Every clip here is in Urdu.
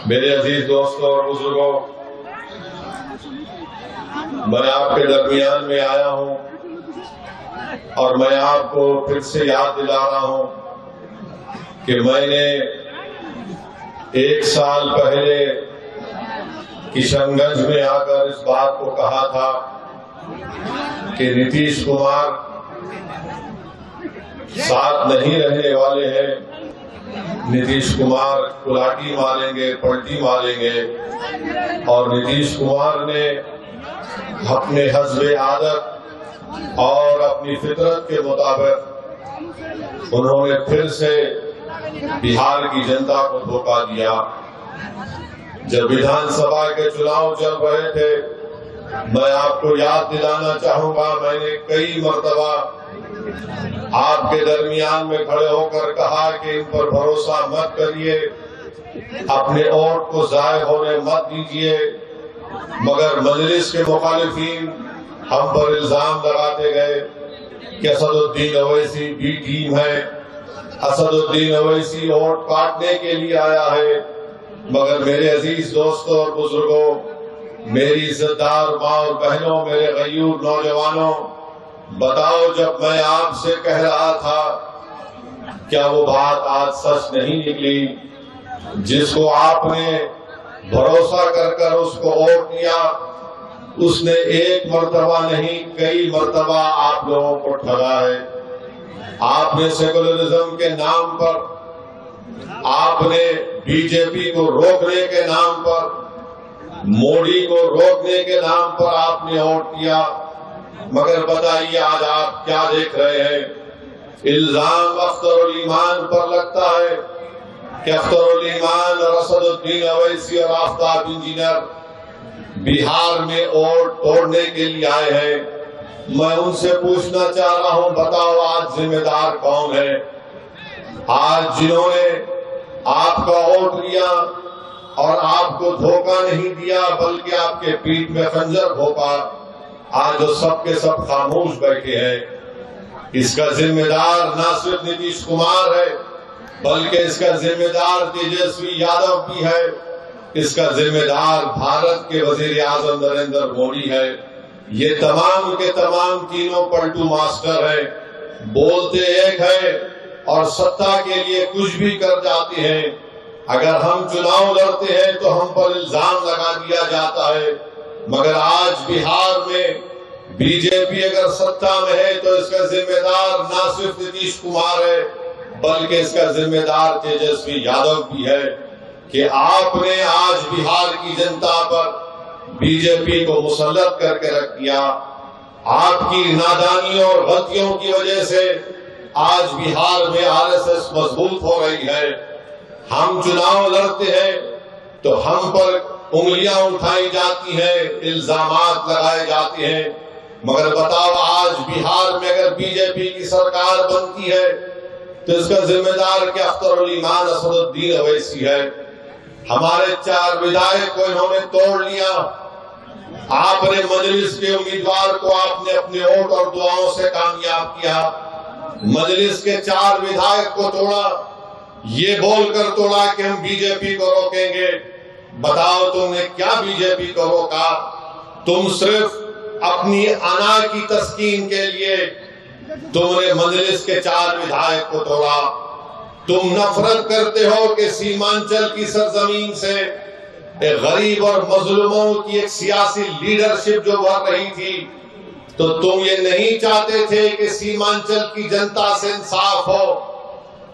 میرے عزیز دوستوں اور بزرگوں، میں آپ کے درمیان میں آیا ہوں اور میں آپ کو پھر سے یاد دلا رہا ہوں کہ میں نے 1 سال پہلے کشن گنج میں آ کر اس بات کو کہا تھا کہ نتیش کمار ساتھ نہیں رہنے والے ہیں، نتیش کمار کلاٹی ماریں گے، پلٹی ماریں گے، اور نتیش کمار نے اپنے حسب عادت اور اپنی فطرت کے مطابق انہوں نے پھر سے بہار کی جنتا کو دھوکہ دیا۔ جب ویدھان سبھا کے چناؤ چل رہے تھے، میں آپ کو یاد دلانا چاہوں گا، میں نے کئی مرتبہ آپ کے درمیان میں کھڑے ہو کر کہا کہ ان پر بھروسہ مت کریے، اپنے ووٹ کو ضائع ہونے مت دیجیے، مگر مجلس کے مخالفین ہم پر الزام لگاتے گئے کہ اسد الدین اویسی بی ٹیم ہے، اسد الدین اویسی ووٹ کاٹنے کے لیے آیا ہے۔ مگر میرے عزیز دوستوں اور بزرگوں، میری عزت دار ماں اور بہنوں، میرے غیور نوجوانوں، بتاؤ جب میں آپ سے کہہ رہا تھا کیا وہ بات آج سچ نہیں نکلی؟ جس کو آپ نے بھروسہ کر کر اس کو ووٹ دیا، اس نے ایک مرتبہ نہیں کئی مرتبہ آپ لوگوں کو ٹھگا ہے۔ آپ نے سیکولرزم کے نام پر، آپ نے بی جے پی کو روکنے کے نام پر، موڈی کو روکنے کے نام پر آپ نے ووٹ دیا، مگر بتائیے آج آپ کیا دیکھ رہے ہیں؟ الزام اختر الایمان پر لگتا ہے کہ اختر الایمان اور اسد الدین اویسی اور آفتاب انجینئر بہار میں ووٹ توڑنے کے لیے آئے ہیں۔ میں ان سے پوچھنا چاہ رہا ہوں، بتاؤ آج ذمہ دار کون ہے؟ آج جنہوں نے آپ کا ووٹ لیا اور آپ کو دھوکہ نہیں دیا بلکہ آپ کے پیٹھ میں خنجر بھونکا، آج وہ سب کے سب خاموش بیٹھے ہیں۔ اس کا ذمہ دار نہ صرف نتیش کمار ہے بلکہ اس کا ذمہ دار تیجسوی یادو بھی ہے، اس کا ذمہ دار بھارت کے وزیر اعظم نریندر مودی ہے۔ یہ تمام کے تمام تینوں پلٹو ماسٹر ہیں، بولتے ایک ہے اور ستا کے لیے کچھ بھی کر جاتے ہیں۔ اگر ہم چناؤ لڑتے ہیں تو ہم پر الزام لگا دیا جاتا ہے، مگر آج بہار میں بی جے پی اگر ستا میں ہے تو اس کا ذمہ دار نہ صرف نتیش کمار ہے بلکہ اس کا ذمہ دار تیجسوی یادو بھی ہے کہ آپ نے آج بہار کی جنتا پر بی جے پی کو مسلط کر کے رکھ دیا۔ آپ کی نادانیوں اور غلطیوں کی وجہ سے آج بہار میں آر ایس ایس مضبوط ہو رہی ہے۔ ہم چناؤ لڑتے ہیں تو ہم پر انگلیاں اٹھائی جاتی ہیں، الزامات لگائے جاتے ہیں، مگر بتاؤ آج بہار میں اگر بی جے پی کی سرکار بنتی ہے تو اس کا ذمہ دار کیا اختر الایمان اسد الدین اویسی ہے۔ ہمارے 4 ودھائک کو انہوں نے توڑ لیا۔ آپ نے مجلس کے امیدوار کو آپ نے اپنے ووٹ اور دعاؤں سے کامیاب کیا، مجلس کے 4 ودھائک کو توڑا، یہ بول کر توڑا کہ ہم بی جے پی کو روکیں گے۔ بتاؤ تم نے کیا بی جے پی کو روکا؟ تم صرف اپنی انا کی تسکین کے لیے تم نے مجلس کے 4 ودھائک کو توڑا۔ تم نفرت کرتے ہو کہ سیمانچل کی سرزمین سے ایک غریب اور مظلوموں کی ایک سیاسی لیڈرشپ جو بڑھ رہی تھی، تو تم یہ نہیں چاہتے تھے کہ سیمانچل کی جنتا سے انصاف ہو۔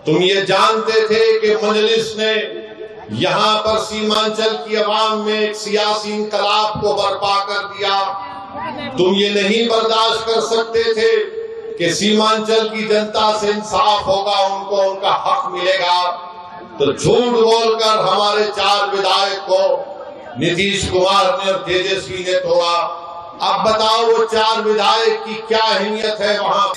تم یہ جانتے تھے کہ مجلس نے یہاں پر سیمانچل کی عوام میں ایک سیاسی انقلاب کو برپا کر دیا۔ تم یہ نہیں برداشت کر سکتے تھے کہ سیمانچل کی جنتا سے انصاف ہوگا، ان کو ان کا حق ملے گا، تو جھوٹ بول کر ہمارے 4 ودھائک کو نتیش کمار نے اور تیجسوی نے توڑا۔ اب بتاؤ وہ 4 ودھائک کی کیا اہمیت ہے وہاں؟